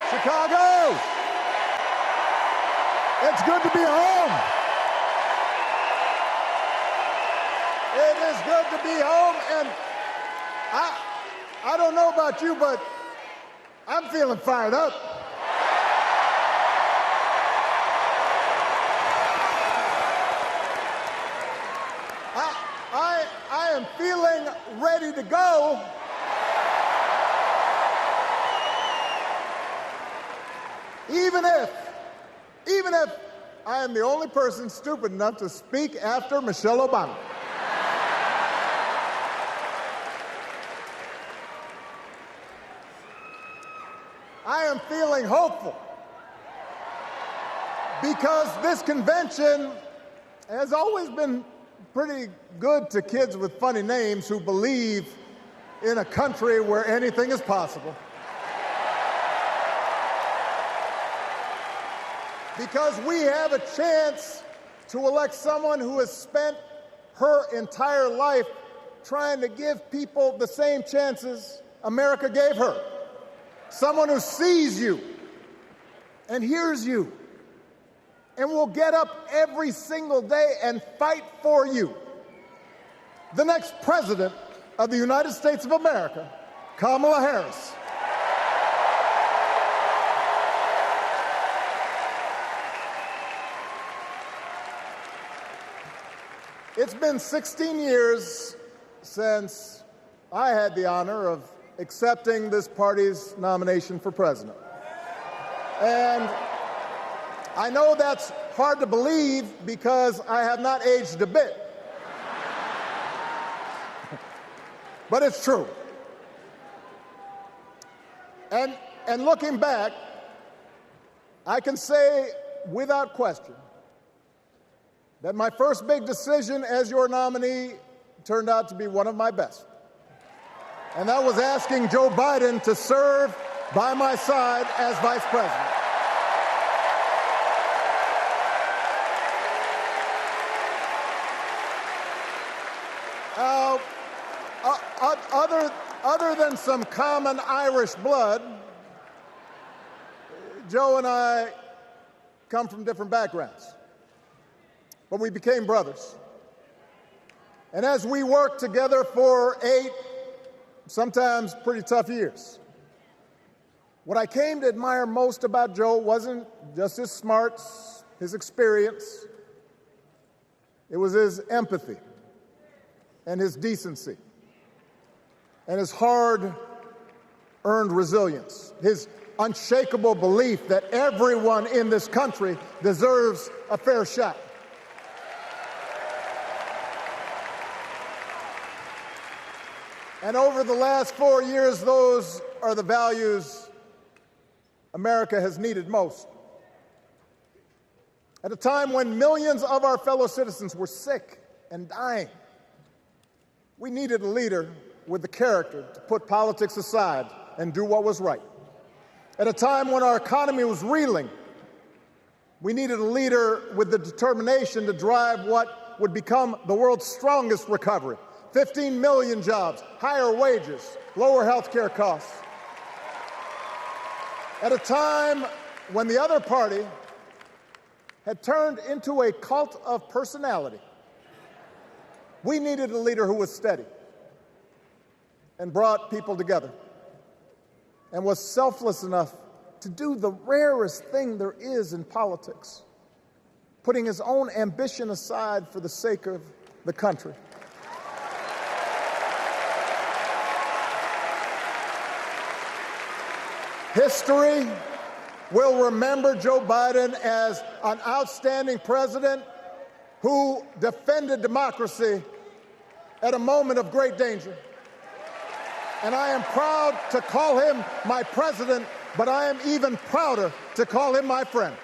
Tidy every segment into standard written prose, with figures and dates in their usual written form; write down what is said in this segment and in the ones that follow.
Chicago! It's good to be home. It is good to be home, and I don't know about you, but I'm feeling fired up. I am feeling ready to go. Even if I am the only person stupid enough to speak after Michelle Obama. I am feeling hopeful because this convention has always been pretty good to kids with funny names who believe in a country where anything is possible. Because we have a chance to elect someone who has spent her entire life trying to give people the same chances America gave her. Someone who sees you and hears you and will get up every single day and fight for you. The next president of the United States of America, Kamala Harris. It's been 16 years since I had the honor of accepting this party's nomination for president. And I know that's hard to believe because I have not aged a bit. But it's true. And looking back, I can say without question that my first big decision as your nominee turned out to be one of my best. And that was asking Joe Biden to serve by my side as vice president. Other than some common Irish blood, Joe and I come from different backgrounds. But we became brothers. And as we worked together for 8, sometimes pretty tough years, what I came to admire most about Joe wasn't just his smarts, his experience. It was his empathy and his decency and his hard-earned resilience, his unshakable belief that everyone in this country deserves a fair shot. And over the last 4 years, those are the values America has needed most. At a time when millions of our fellow citizens were sick and dying, we needed a leader with the character to put politics aside and do what was right. At a time when our economy was reeling, we needed a leader with the determination to drive what would become the world's strongest recovery. 15 million jobs, higher wages, lower health care costs. At a time when the other party had turned into a cult of personality, we needed a leader who was steady and brought people together and was selfless enough to do the rarest thing there is in politics, putting his own ambition aside for the sake of the country. History will remember Joe Biden as an outstanding president who defended democracy at a moment of great danger. And I am proud to call him my president, but I am even prouder to call him my friend.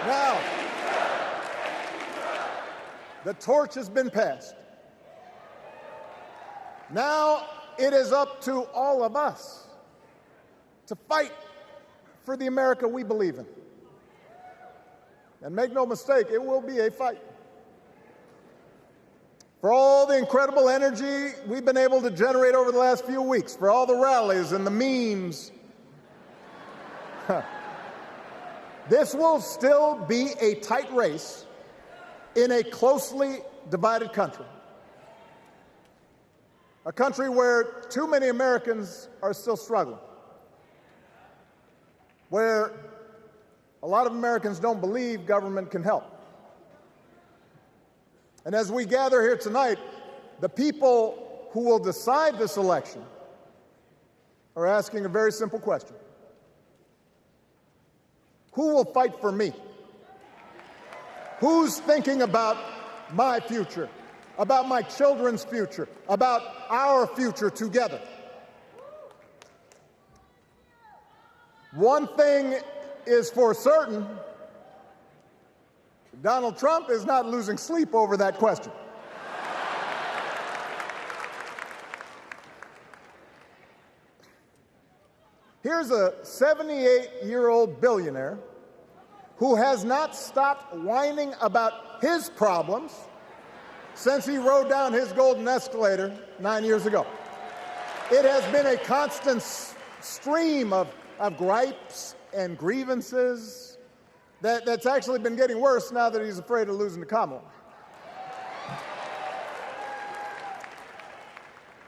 Now, the torch has been passed. Now it is up to all of us to fight for the America we believe in. And make no mistake, it will be a fight. For all the incredible energy we've been able to generate over the last few weeks, for all the rallies and the memes, this will still be a tight race in a closely divided country. A country where too many Americans are still struggling. Where a lot of Americans don't believe government can help. And as we gather here tonight, the people who will decide this election are asking a very simple question. Who will fight for me? Who's thinking about my future, about my children's future, about our future together? One thing is for certain, Donald Trump is not losing sleep over that question. Here's a 78-year-old billionaire who has not stopped whining about his problems since he rode down his golden escalator 9 years ago. It has been a constant stream of gripes and grievances that's actually been getting worse now that he's afraid of losing to Kamala.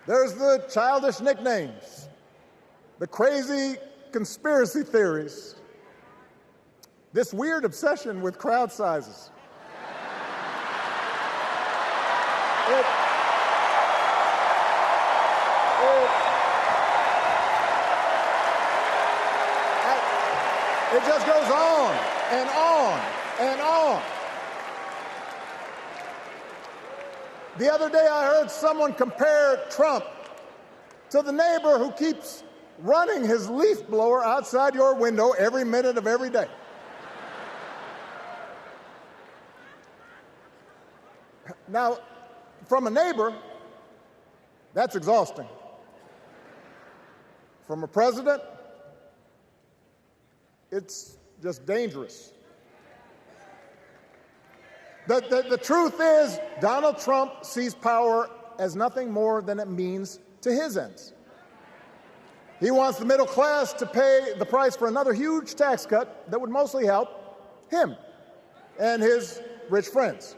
There's the childish nicknames, the crazy conspiracy theories, this weird obsession with crowd sizes. It just goes on and on and on. The other day I heard someone compare Trump to the neighbor who keeps running his leaf blower outside your window every minute of every day. Now, from a neighbor, that's exhausting. From a president, it's just dangerous. The truth is, Donald Trump sees power as nothing more than it means to his ends. He wants the middle class to pay the price for another huge tax cut that would mostly help him and his rich friends.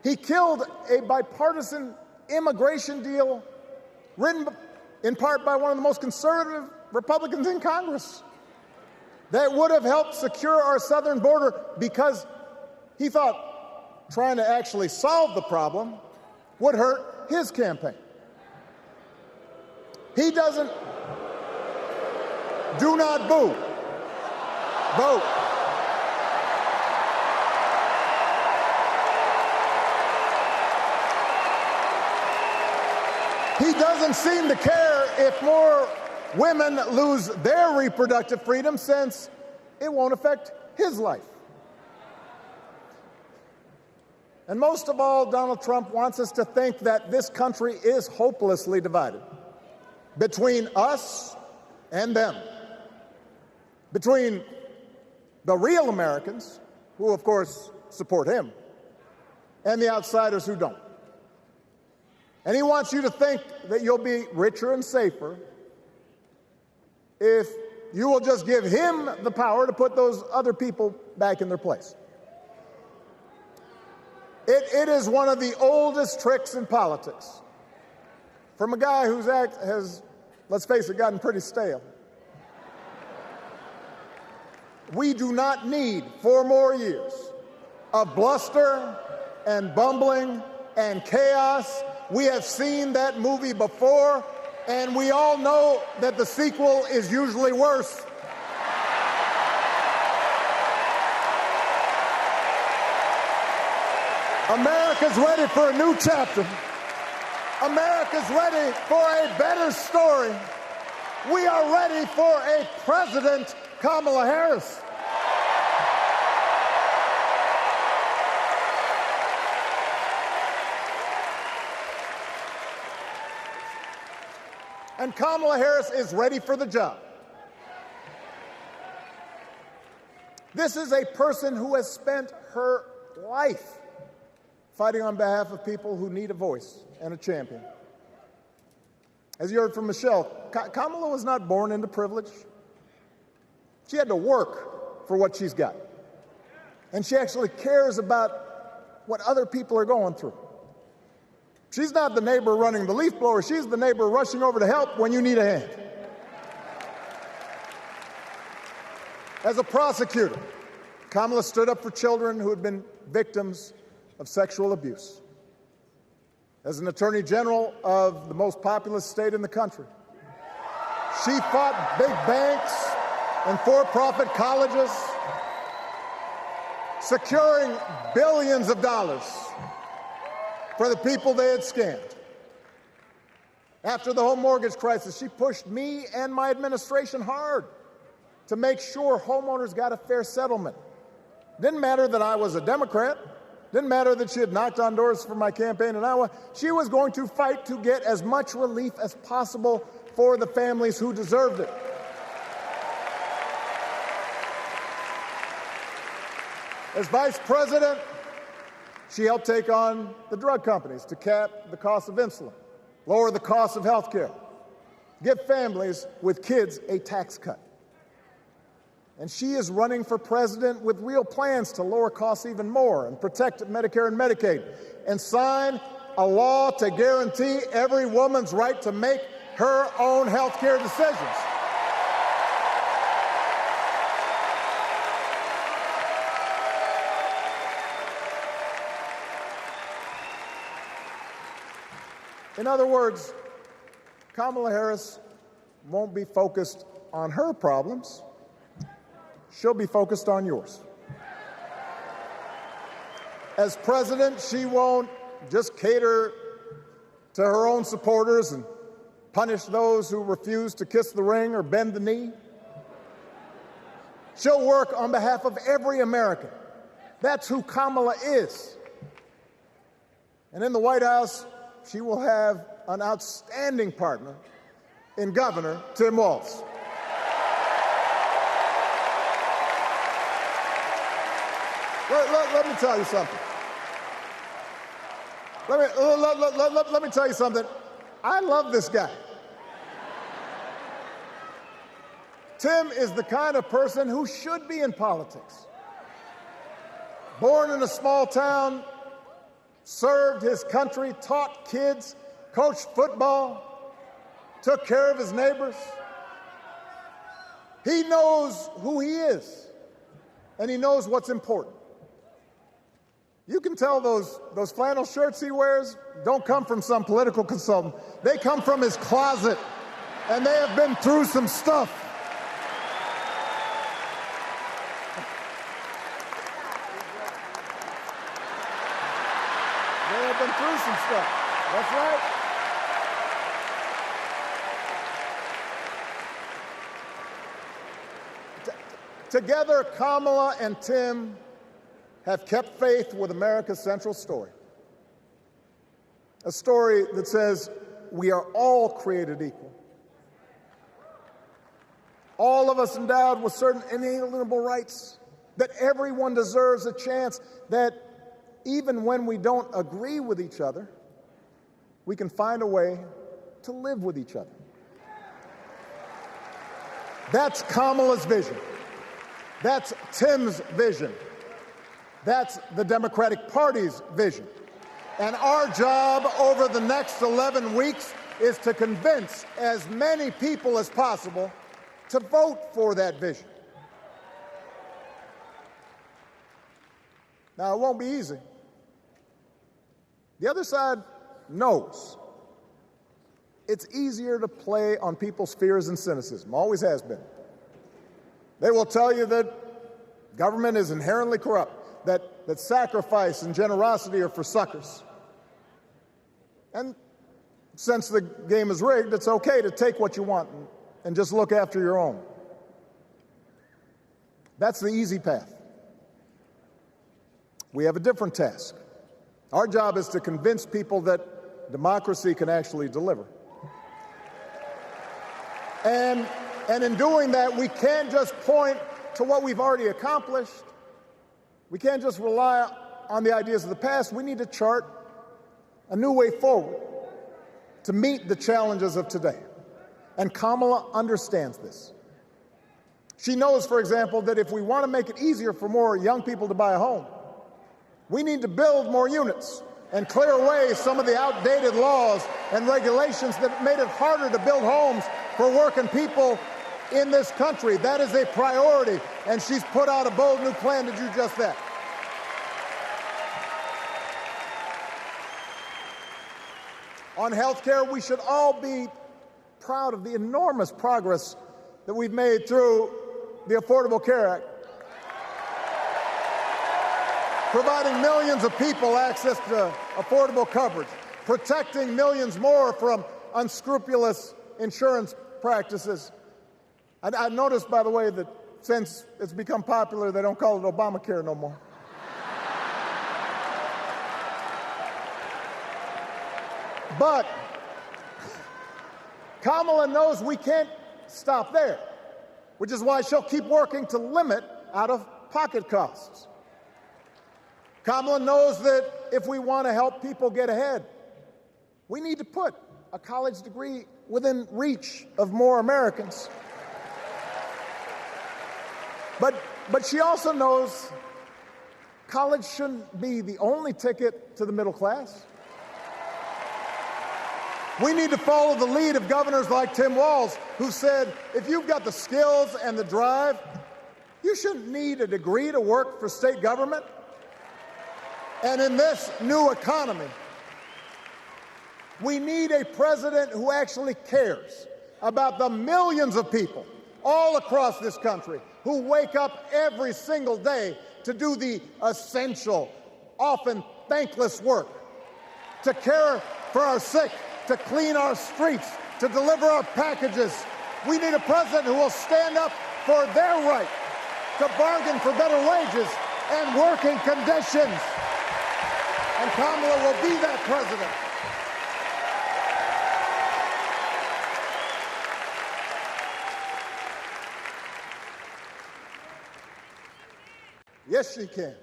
He killed a bipartisan immigration deal written in part by one of the most conservative Republicans in Congress that would have helped secure our southern border because he thought trying to actually solve the problem would hurt his campaign. He doesn't. Do not boo. Vote. He doesn't seem to care if more women lose their reproductive freedom since it won't affect his life. And most of all, Donald Trump wants us to think that this country is hopelessly divided between us and them, between the real Americans, who of course support him, and the outsiders who don't. And he wants you to think that you'll be richer and safer if you will just give him the power to put those other people back in their place. It is one of the oldest tricks in politics from a guy whose act has, let's face it, gotten pretty stale. We do not need 4 more years of bluster and bumbling and chaos. We have seen that movie before, and we all know that the sequel is usually worse. America's ready for a new chapter. America's ready for a better story. We are ready for a President Kamala Harris. And Kamala Harris is ready for the job. This is a person who has spent her life fighting on behalf of people who need a voice and a champion. As you heard from Michelle, Kamala was not born into privilege. She had to work for what she's got. And she actually cares about what other people are going through. She's not the neighbor running the leaf blower. She's the neighbor rushing over to help when you need a hand. As a prosecutor, Kamala stood up for children who had been victims of sexual abuse. As an attorney general of the most populous state in the country, she fought big banks and for-profit colleges, securing billions of dollars for the people they had scammed. After the home mortgage crisis, she pushed me and my administration hard to make sure homeowners got a fair settlement. Didn't matter that I was a Democrat. Didn't matter that she had knocked on doors for my campaign in Iowa. She was going to fight to get as much relief as possible for the families who deserved it. As vice president, she helped take on the drug companies to cap the cost of insulin, lower the cost of health care, give families with kids a tax cut. And she is running for president with real plans to lower costs even more and protect Medicare and Medicaid and sign a law to guarantee every woman's right to make her own health care decisions. In other words, Kamala Harris won't be focused on her problems. She'll be focused on yours. As president, she won't just cater to her own supporters and punish those who refuse to kiss the ring or bend the knee. She'll work on behalf of every American. That's who Kamala is. And in the White House, she will have an outstanding partner in Governor Tim Walz. Let me tell you something. Let me tell you something. I love this guy. Tim is the kind of person who should be in politics. Born in a small town, served his country, taught kids, coached football, took care of his neighbors. He knows who he is, and he knows what's important. You can tell those flannel shirts he wears don't come from some political consultant. They come from his closet, and they have been through some stuff. They have been through some stuff. That's right. Together, Kamala and Tim have kept faith with America's central story. A story that says we are all created equal. All of us endowed with certain inalienable rights, that everyone deserves a chance, that even when we don't agree with each other, we can find a way to live with each other. That's Kamala's vision. That's Tim's vision. That's the Democratic Party's vision. And our job over the next 11 weeks is to convince as many people as possible to vote for that vision. Now, it won't be easy. The other side knows it's easier to play on people's fears and cynicism, always has been. They will tell you that government is inherently corrupt, that sacrifice and generosity are for suckers. And since the game is rigged, it's okay to take what you want and just look after your own. That's the easy path. We have a different task. Our job is to convince people that democracy can actually deliver. And in doing that, we can't just point to what we've already accomplished. We can't just rely on the ideas of the past. We need to chart a new way forward to meet the challenges of today. And Kamala understands this. She knows, for example, that if we want to make it easier for more young people to buy a home, we need to build more units and clear away some of the outdated laws and regulations that made it harder to build homes for working people in this country. That is a priority, and she's put out a bold new plan to do just that. On health care, we should all be proud of the enormous progress that we've made through the Affordable Care Act, providing millions of people access to affordable coverage, protecting millions more from unscrupulous insurance practices. I noticed, by the way, that since it's become popular, they don't call it Obamacare no more. But Kamala knows we can't stop there, which is why she'll keep working to limit out-of-pocket costs. Kamala knows that if we want to help people get ahead, we need to put a college degree within reach of more Americans. But she also knows college shouldn't be the only ticket to the middle class. We need to follow the lead of governors like Tim Walz, who said, if you've got the skills and the drive, you shouldn't need a degree to work for state government. And in this new economy, we need a president who actually cares about the millions of people all across this country who wake up every single day to do the essential, often thankless work, to care for our sick, to clean our streets, to deliver our packages. We need a president who will stand up for their right to bargain for better wages and working conditions. And Kamala will be that president. Yes, she can.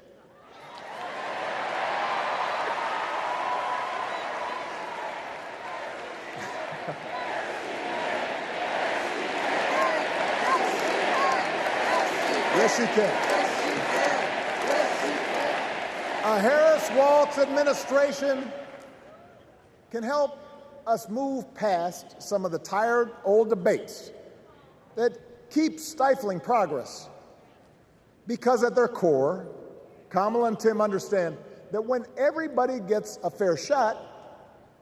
Yes, she can. A Harris-Walz administration can help us move past some of the tired old debates that keep stifling progress, because at their core, Kamala and Tim understand that when everybody gets a fair shot,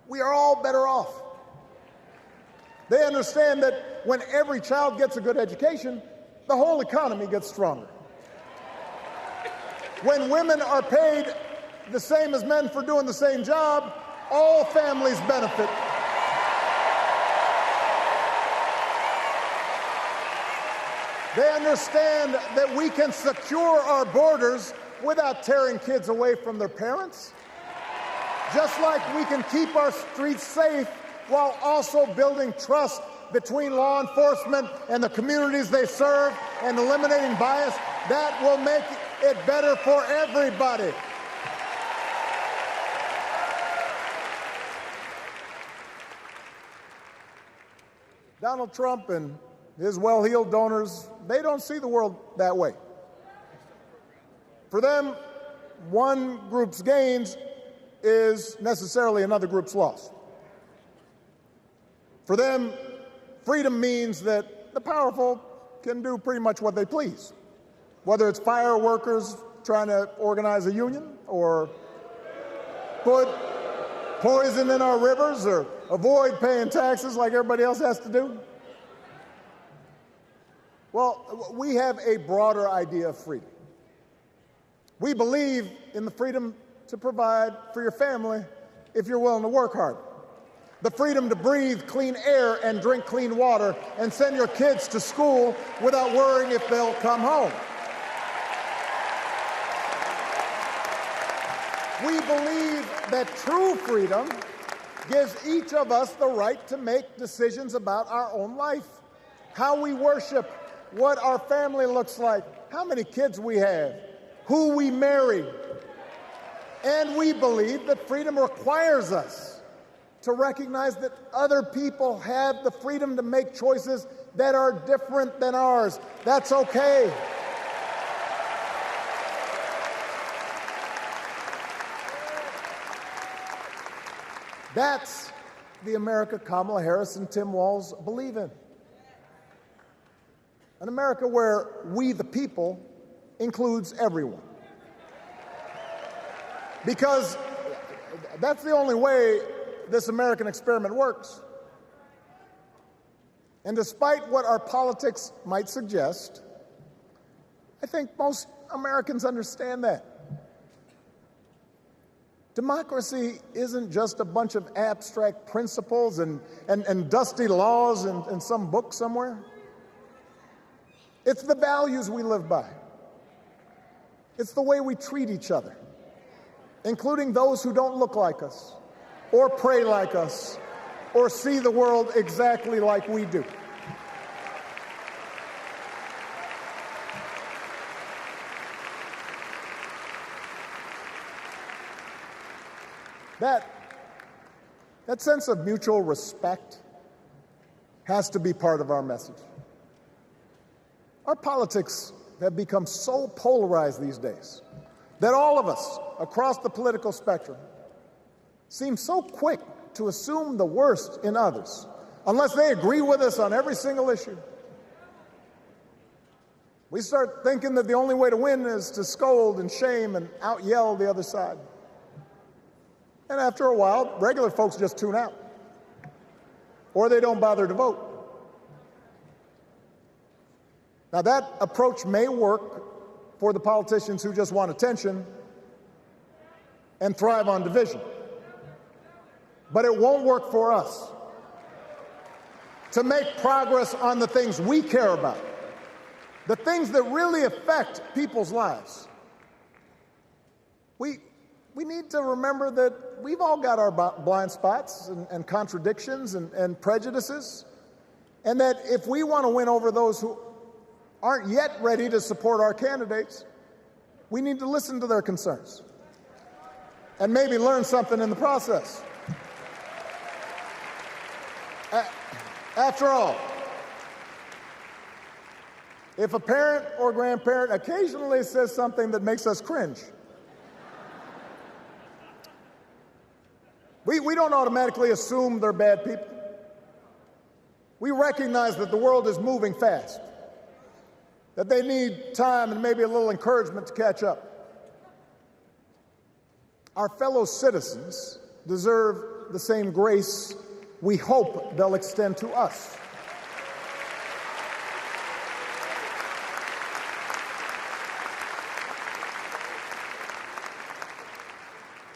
we are all better off. They understand that when every child gets a good education, the whole economy gets stronger. When women are paid the same as men for doing the same job, all families benefit. They understand that we can secure our borders without tearing kids away from their parents, just like we can keep our streets safe while also building trust between law enforcement and the communities they serve and eliminating bias. That will make it better for everybody. Donald Trump and his well-heeled donors, they don't see the world that way. For them, one group's gains is necessarily another group's loss. For them, freedom means that the powerful can do pretty much what they please, whether it's fire workers trying to organize a union, or put poison in our rivers, or avoid paying taxes like everybody else has to do. Well, we have a broader idea of freedom. We believe in the freedom to provide for your family if you're willing to work hard. The freedom to breathe clean air and drink clean water and send your kids to school without worrying if they'll come home. We believe that true freedom gives each of us the right to make decisions about our own life, how we worship, what our family looks like, how many kids we have, who we marry. And we believe that freedom requires us to recognize that other people have the freedom to make choices that are different than ours. That's okay. That's the America Kamala Harris and Tim Walz believe in. An America where we, the people, includes everyone. Because that's the only way this American experiment works. And despite what our politics might suggest, I think most Americans understand that. Democracy isn't just a bunch of abstract principles and dusty laws in some book somewhere. It's the values we live by. It's the way we treat each other, including those who don't look like us, or pray like us, or see the world exactly like we do. That sense of mutual respect has to be part of our message. Our politics have become so polarized these days that all of us across the political spectrum seem so quick to assume the worst in others, unless they agree with us on every single issue. We start thinking that the only way to win is to scold and shame and out-yell the other side. And after a while, regular folks just tune out, or they don't bother to vote. Now, that approach may work for the politicians who just want attention and thrive on division, but it won't work for us. To make progress on the things we care about, the things that really affect people's lives, we need to remember that we've all got our blind spots and contradictions and prejudices, and that if we want to win over those who aren't yet ready to support our candidates, we need to listen to their concerns and maybe learn something in the process. After all, if a parent or grandparent occasionally says something that makes us cringe, we don't automatically assume they're bad people. We recognize that the world is moving fast, that they need time and maybe a little encouragement to catch up. Our fellow citizens deserve the same grace we hope they'll extend to us.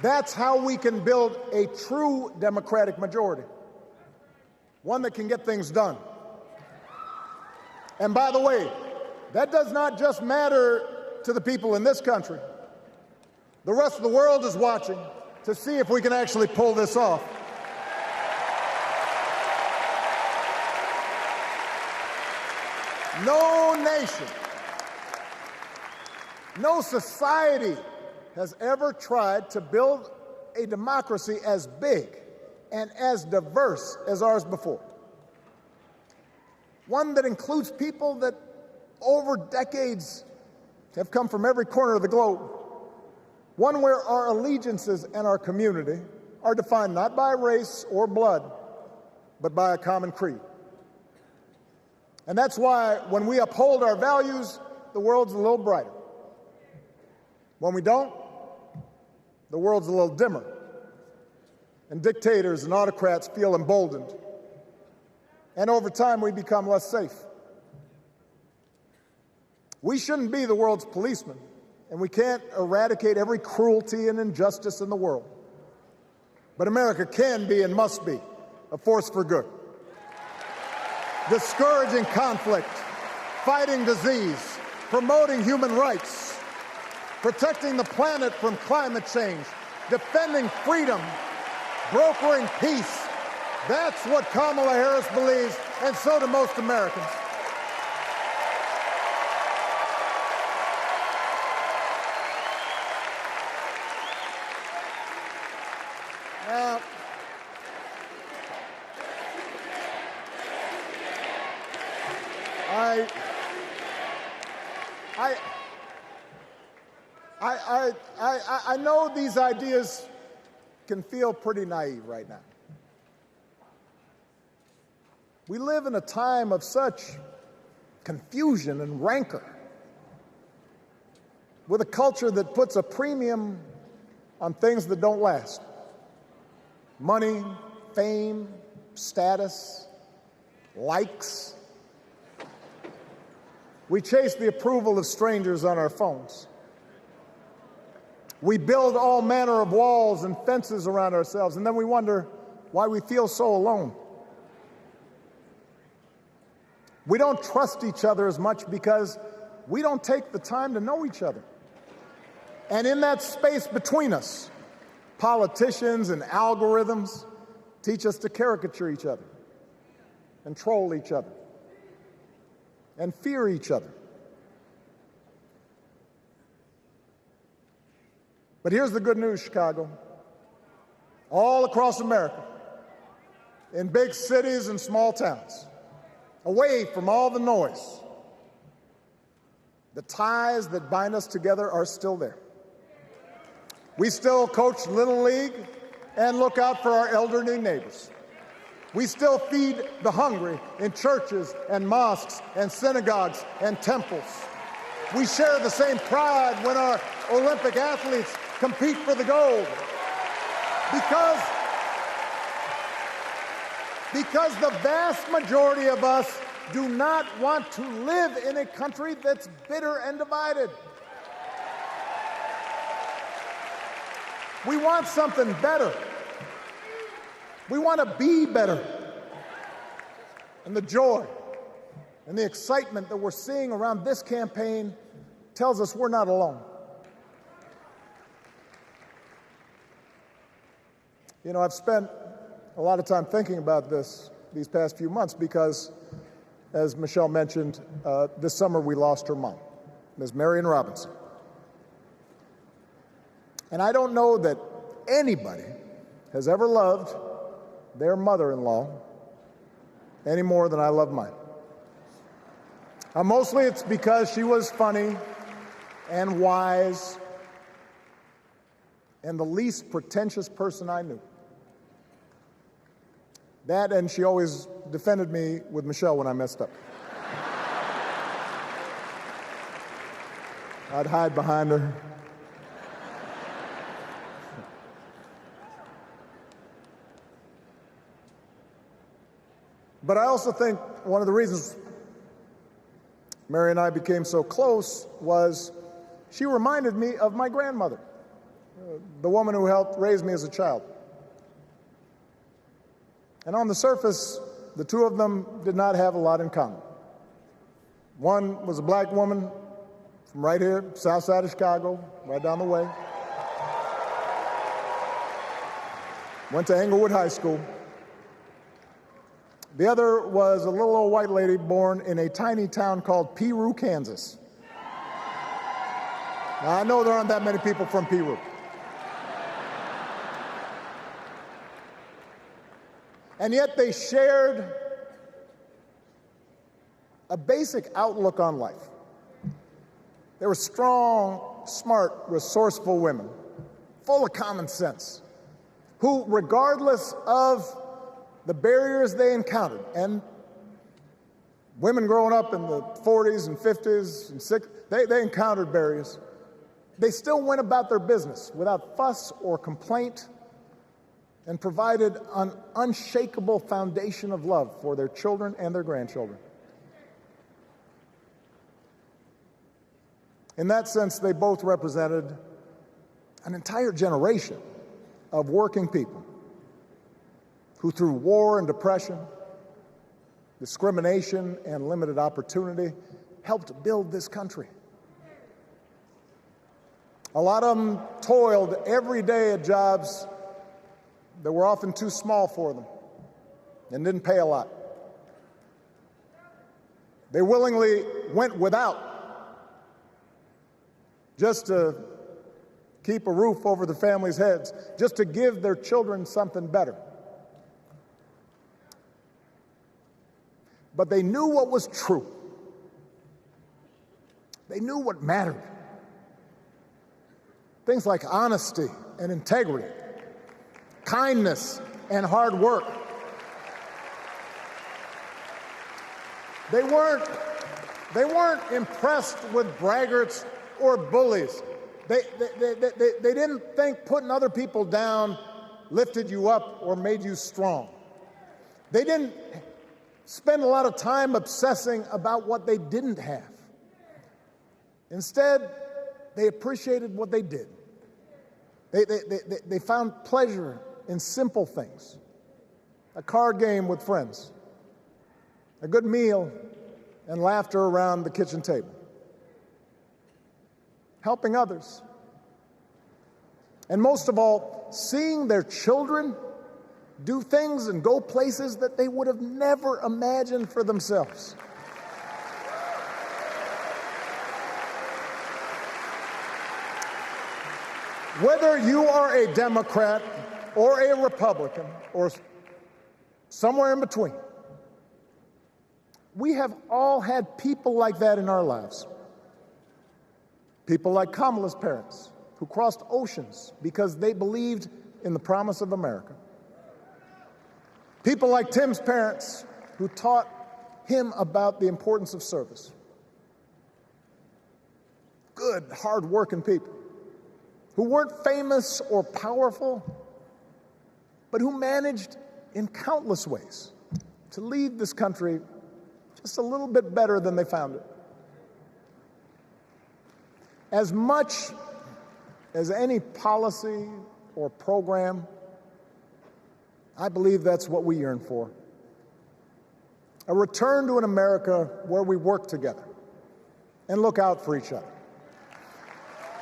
That's how we can build a true democratic majority, one that can get things done. And by the way, that does not just matter to the people in this country. The rest of the world is watching to see if we can actually pull this off. No nation, no society has ever tried to build a democracy as big and as diverse as ours before. One that includes people that over decades have come from every corner of the globe. One where our allegiances and our community are defined not by race or blood, but by a common creed. And that's why when we uphold our values, the world's a little brighter. When we don't, the world's a little dimmer. And dictators and autocrats feel emboldened. And over time, we become less safe. We shouldn't be the world's policemen, and we can't eradicate every cruelty and injustice in the world. But America can be and must be a force for good, discouraging conflict, fighting disease, promoting human rights, protecting the planet from climate change, defending freedom, brokering peace. That's what Kamala Harris believes, and so do most Americans. I know these ideas can feel pretty naive right now. We live in a time of such confusion and rancor, with a culture that puts a premium on things that don't last. Money, fame, status, likes. We chase the approval of strangers on our phones. We build all manner of walls and fences around ourselves, and then we wonder why we feel so alone. We don't trust each other as much because we don't take the time to know each other. And in that space between us, politicians and algorithms teach us to caricature each other and troll each other and fear each other. But here's the good news, Chicago. All across America, in big cities and small towns, away from all the noise, the ties that bind us together are still there. We still coach Little League and look out for our elderly neighbors. We still feed the hungry in churches and mosques and synagogues and temples. We share the same pride when our Olympic athletes compete for the gold. Because the vast majority of us do not want to live in a country that's bitter and divided. We want something better. We want to be better. And the joy and the excitement that we're seeing around this campaign tells us we're not alone. You know, I've spent a lot of time thinking about these past few months because, as Michelle mentioned, this summer we lost her mom, Ms. Marion Robinson. And I don't know that anybody has ever loved their mother-in-law any more than I love mine. Mostly it's because she was funny and wise and the least pretentious person I knew. That, and she always defended me with Michelle when I messed up. I'd hide behind her. But I also think one of the reasons Mary and I became so close was she reminded me of my grandmother, the woman who helped raise me as a child. And on the surface, the two of them did not have a lot in common. One was a black woman from right here, south side of Chicago, right down the way. Went to Englewood High School. The other was a little old white lady born in a tiny town called Piru, Kansas. Now, I know there aren't that many people from Piru. And yet they shared a basic outlook on life. They were strong, smart, resourceful women, full of common sense, who, regardless of the barriers they encountered, and women growing up in the 40s and 50s and 60s, they encountered barriers. They still went about their business without fuss or complaint and provided an unshakable foundation of love for their children and their grandchildren. In that sense, they both represented an entire generation of working people who, through war and depression, discrimination and limited opportunity, helped build this country. A lot of them toiled every day at jobs that were often too small for them and didn't pay a lot. They willingly went without just to keep a roof over the family's heads, just to give their children something better. But they knew what was true. They knew what mattered. Things like honesty and integrity, kindness and hard work. They weren't impressed with braggarts or bullies. They didn't think putting other people down lifted you up or made you strong. They didn't spend a lot of time obsessing about what they didn't have. Instead, they appreciated what they did. They found pleasure in simple things. A card game with friends, a good meal, and laughter around the kitchen table. Helping others. And most of all, seeing their children do things and go places that they would have never imagined for themselves. Whether you are a Democrat or a Republican or somewhere in between, we have all had people like that in our lives. People like Kamala's parents, who crossed oceans because they believed in the promise of America. People like Tim's parents, who taught him about the importance of service. Good, hard-working people who weren't famous or powerful, but who managed in countless ways to leave this country just a little bit better than they found it. As much as any policy or program, I believe that's what we yearn for. A return to an America where we work together and look out for each other.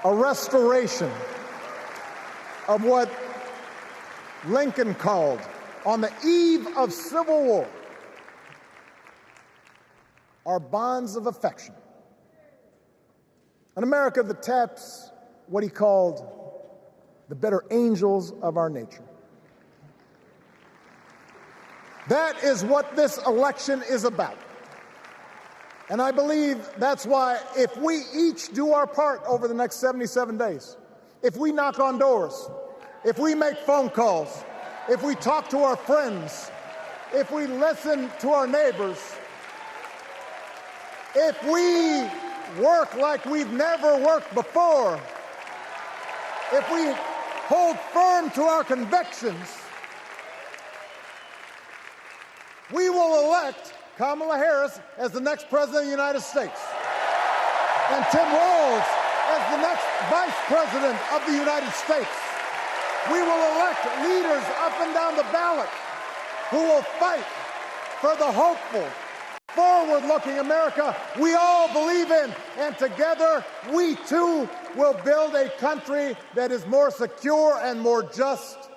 A restoration of what Lincoln called, on the eve of Civil War, our bonds of affection. An America that taps what he called the better angels of our nature. That is what this election is about. And I believe that's why, if we each do our part over the next 77 days, if we knock on doors, if we make phone calls, if we talk to our friends, if we listen to our neighbors, if we work like we've never worked before, if we hold firm to our convictions, we will elect Kamala Harris as the next President of the United States, and Tim Walz as the next Vice President of the United States. We will elect leaders up and down the ballot who will fight for the hopeful, forward-looking America we all believe in, and together we too will build a country that is more secure and more just,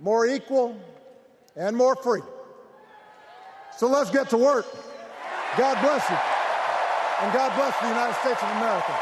more equal, and more free. So let's get to work. God bless you. And God bless the United States of America.